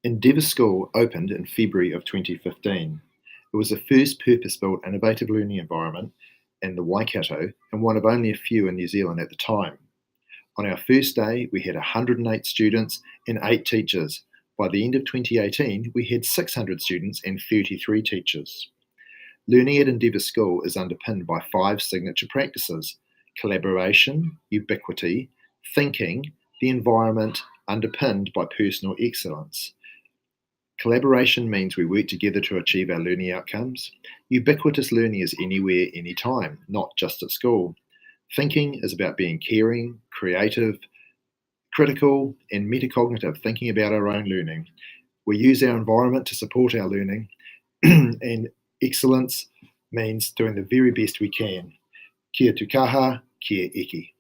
Endeavour School opened in February of 2015. It was the first purpose-built innovative learning environment in the Waikato and one of only a few in New Zealand at the time. On our first day, we had 108 students and 8 teachers. By the end of 2018, we had 600 students and 33 teachers. Learning at Endeavour School is underpinned by 5 signature practices: collaboration, ubiquity, thinking, the environment, underpinned by personal excellence. Collaboration means we work together to achieve our learning outcomes. Ubiquitous learning is anywhere, anytime, not just at school. Thinking is about being caring, creative, critical, and metacognitive, thinking about our own learning. We use our environment to support our learning, and excellence means doing the very best we can. Kia tukaha, kia eke.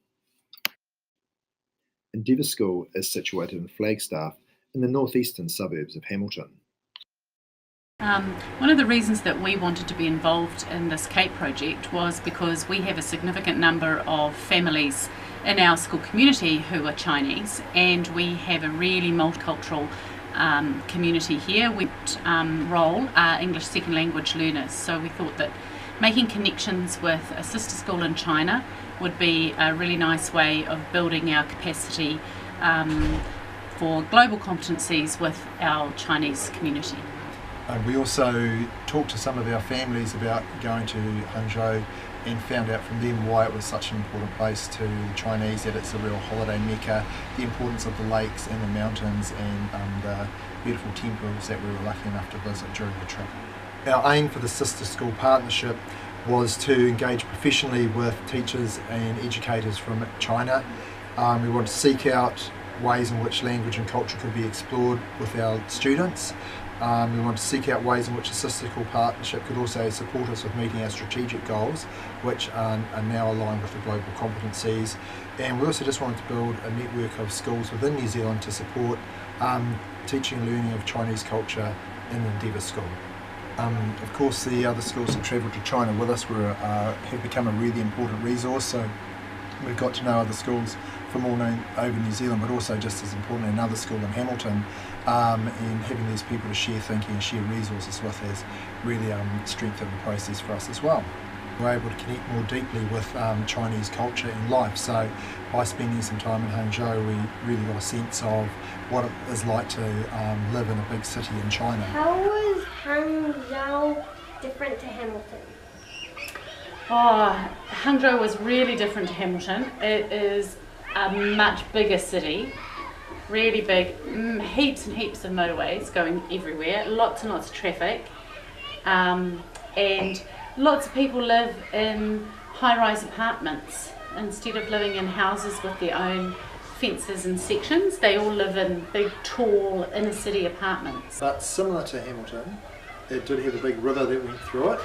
Endeavour School is situated in Flagstaff in the northeastern suburbs of Hamilton. One of the reasons that we wanted to be involved in this CAPE project was because we have a significant number of families in our school community who are Chinese, and we have a really multicultural community here. We enroll English second language learners, so we thought that making connections with a sister school in China would be a really nice way of building our capacity for global competencies with our Chinese community. We also talked to some of our families about going to Hangzhou and found out from them why it was such an important place to the Chinese, that it's a real holiday mecca, the importance of the lakes and the mountains and the beautiful temples that we were lucky enough to visit during the trip. Our aim for the Sister School Partnership was to engage professionally with teachers and educators from China. We want to seek out ways in which language and culture could be explored with our students. We want to seek out ways in which the Sister School Partnership could also support us with meeting our strategic goals, which are now aligned with the global competencies. And we also just wanted to build a network of schools within New Zealand to support teaching and learning of Chinese culture in Endeavour School. Of course, the other schools that travelled to China with us have become a really important resource. So we've got to know other schools from all over New Zealand, but also just as important, another school in Hamilton, and having these people to share thinking and share resources with has really strengthened the process for us as well. We're able to connect more deeply with Chinese culture and life, so by spending some time in Hangzhou we really got a sense of what it is like to live in a big city in China. How was Hangzhou different to Hamilton? Oh, Hangzhou was really different to Hamilton. It is a much bigger city, really big, heaps and heaps of motorways going everywhere, lots and lots of traffic, and lots of people live in high-rise apartments instead of living in houses with their own fences and sections. They all live in big, tall, inner-city apartments. But similar to Hamilton, it did have a big river that went through it,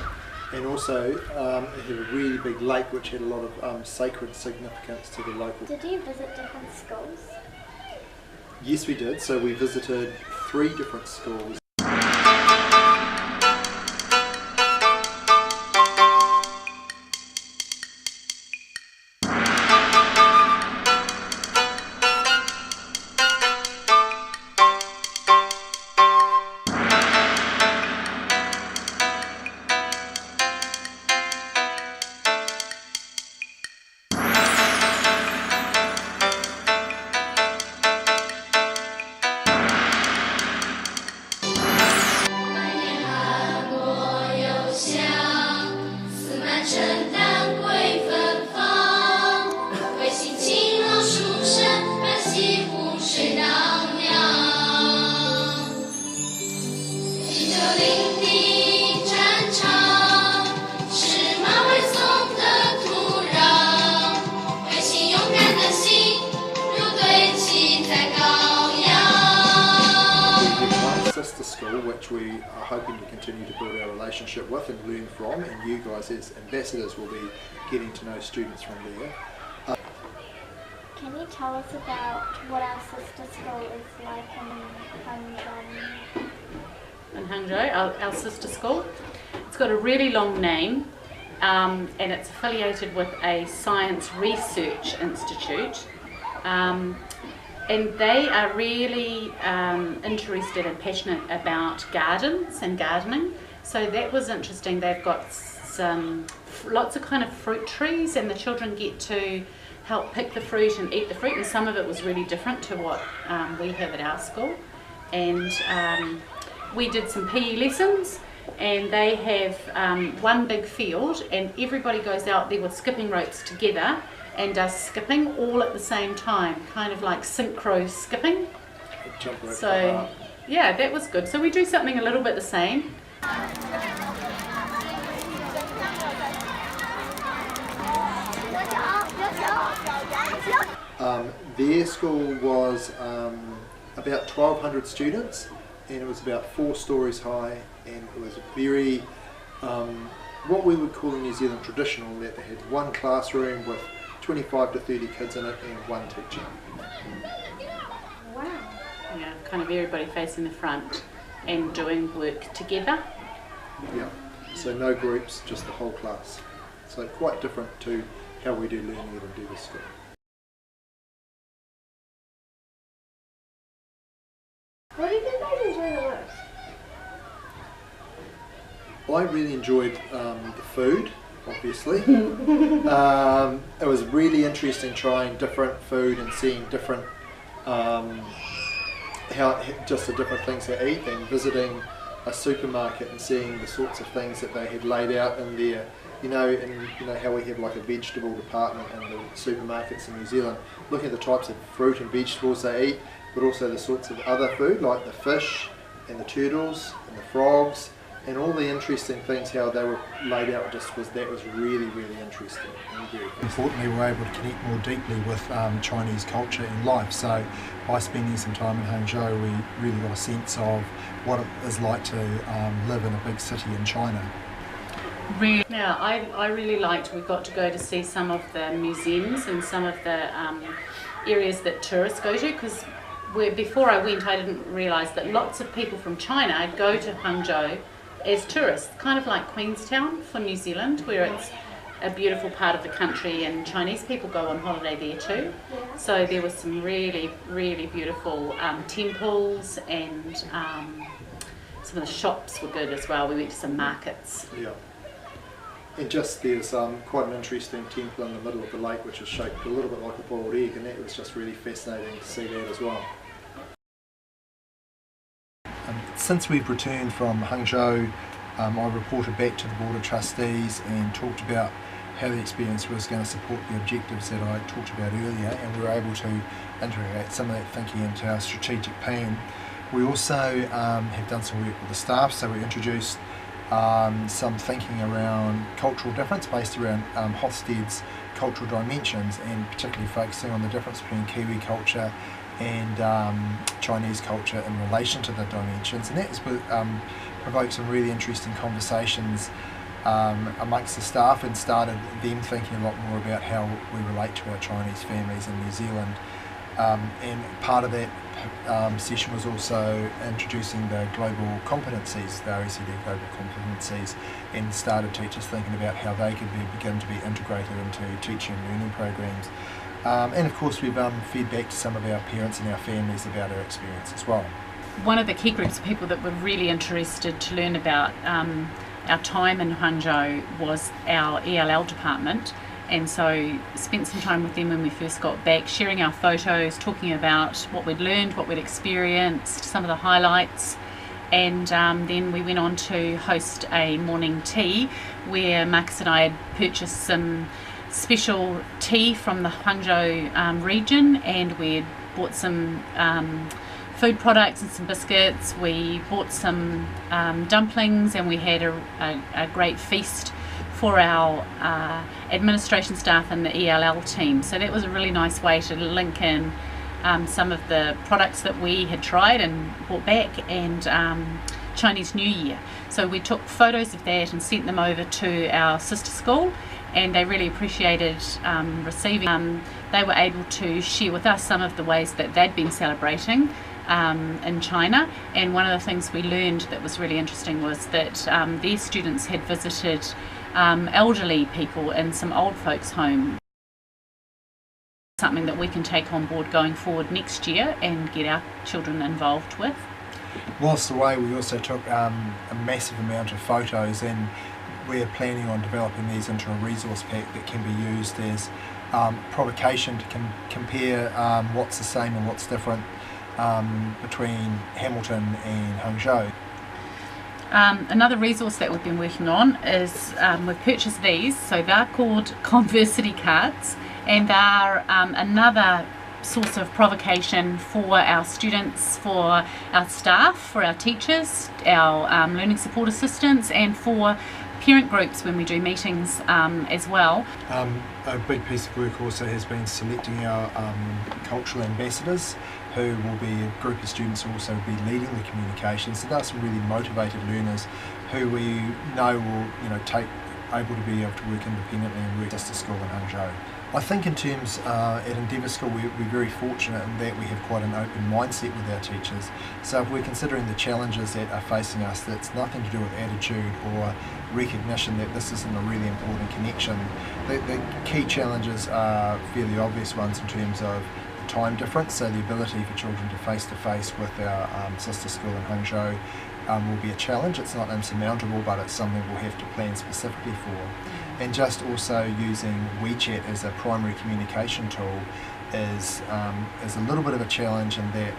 and also it had a really big lake which had a lot of sacred significance to the local. Did you visit different schools? Yes, we did. So we visited 3 different schools. Sister school, which we are hoping to continue to build our relationship with and learn from, and you guys as ambassadors will be getting to know students from there. Can you tell us about what our sister school is like in Hangzhou? In Hangzhou, our sister school. It's got a really long name, and it's affiliated with a science research institute. and they are really interested and passionate about gardens and gardening. So that was interesting. They've got lots of kind of fruit trees, and the children get to help pick the fruit and eat the fruit, and some of it was really different to what we have at our school. And we did some PE lessons, and they have one big field, and everybody goes out there with skipping ropes together and does skipping all at the same time, kind of like synchro skipping. So yeah, that was good. So we do something a little bit the same. Their school was about 1,200 students, and it was about 4 stories high, and it was very, what we would call in New Zealand traditional, that they had one classroom with 25 to 30 kids in it and one teacher. Wow. Yeah, kind of everybody facing the front and doing work together. Yeah, so no groups, just the whole class. So quite different to how we do learning at Endeavour School. What did you guys enjoy the most? Well, I really enjoyed the food, obviously. It was really interesting trying different food and seeing different, just the different things they eat, and visiting a supermarket and seeing the sorts of things that they had laid out in there. You know how we have like a vegetable department in the supermarkets in New Zealand, looking at the types of fruit and vegetables they eat, but also the sorts of other food like the fish and the turtles and the frogs, and all the interesting things, how they were laid out. That was really, really interesting and very good. Importantly, we were able to connect more deeply with Chinese culture and life. So by spending some time in Hangzhou, we really got a sense of what it is like to live in a big city in China. Really, yeah, I really liked, we got to go to see some of the museums and some of the areas that tourists go to, because before I went I didn't realise that lots of people from China go to Hangzhou as tourists, kind of like Queenstown for New Zealand, where it's a beautiful part of the country and Chinese people go on holiday there too. So there were some really, really beautiful temples, and some of the shops were good as well. We went to some markets. Yeah. And just there's quite an interesting temple in the middle of the lake which is shaped a little bit like a boiled egg, and that was just really fascinating to see that as well. Since we've returned from Hangzhou, I reported back to the Board of Trustees and talked about how the experience was going to support the objectives that I talked about earlier, and we were able to integrate some of that thinking into our strategic plan. We also have done some work with the staff, so we introduced some thinking around cultural difference based around Hofstede's cultural dimensions, and particularly focusing on the difference between Kiwi culture and Chinese culture in relation to the dimensions, and that has provoked some really interesting conversations amongst the staff, and started them thinking a lot more about how we relate to our Chinese families in New Zealand. And part of that session was also introducing the global competencies, the OECD global competencies, and started teachers thinking about how they could begin to be integrated into teaching and learning programs. And of course we've fed back to some of our parents and our families about our experience as well. One of the key groups of people that were really interested to learn about our time in Hangzhou was our ELL department, and so spent some time with them when we first got back, sharing our photos, talking about what we'd learned, what we'd experienced, some of the highlights. And then we went on to host a morning tea where Marcus and I had purchased some special tea from the Hangzhou region, and we bought some food products and some biscuits. We bought some dumplings, and we had a great feast for our administration staff and the ELL team. So that was a really nice way to link in some of the products that we had tried and brought back, and Chinese New Year. So we took photos of that and sent them over to our sister school, and they really appreciated receiving. They were able to share with us some of the ways that they'd been celebrating in China, and one of the things we learned that was really interesting was that their students had visited elderly people in some old folks' home. Something that we can take on board going forward next year and get our children involved with. Whilst away, we also took a massive amount of photos, and we're planning on developing these into a resource pack that can be used as provocation to compare what's the same and what's different between Hamilton and Hangzhou. Another resource that we've been working on is we've purchased these, so they're called Conversity cards, and they're another source of provocation for our students, for our staff, for our teachers, our learning support assistants, and for parent groups when we do meetings as well. A big piece of work also has been selecting our cultural ambassadors, who will be a group of students who will also be leading the communication. So there are some really motivated learners who we know will able to be able to work independently and work just at school in Hangzhou. I think in terms at Endeavour School we're very fortunate in that we have quite an open mindset with our teachers. So if we're considering the challenges that are facing us, that's nothing to do with attitude or recognition that this isn't a really important connection. The key challenges are fairly obvious ones in terms of the time difference, so the ability for children to face with our sister school in Hangzhou will be a challenge. It's not insurmountable, but it's something we'll have to plan specifically for. And just also using WeChat as a primary communication tool is a little bit of a challenge in that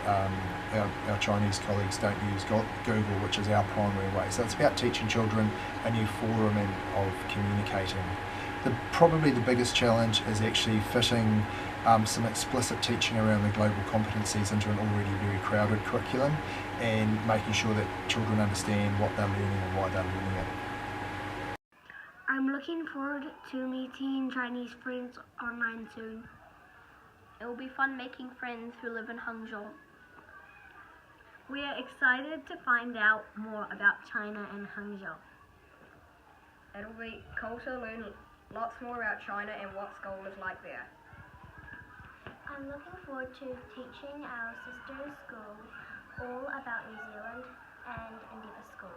our Chinese colleagues don't use Google, which is our primary way. So it's about teaching children a new forum of communicating. Probably the biggest challenge is actually fitting some explicit teaching around the global competencies into an already very crowded curriculum, and making sure that children understand what they're learning and why they're learning it. I'm looking forward to meeting Chinese friends online soon. It will be fun making friends who live in Hangzhou. We are excited to find out more about China and Hangzhou. It'll be cool to learn lots more about China and what school is like there. I'm looking forward to teaching our sister school all about New Zealand and Endeavour School.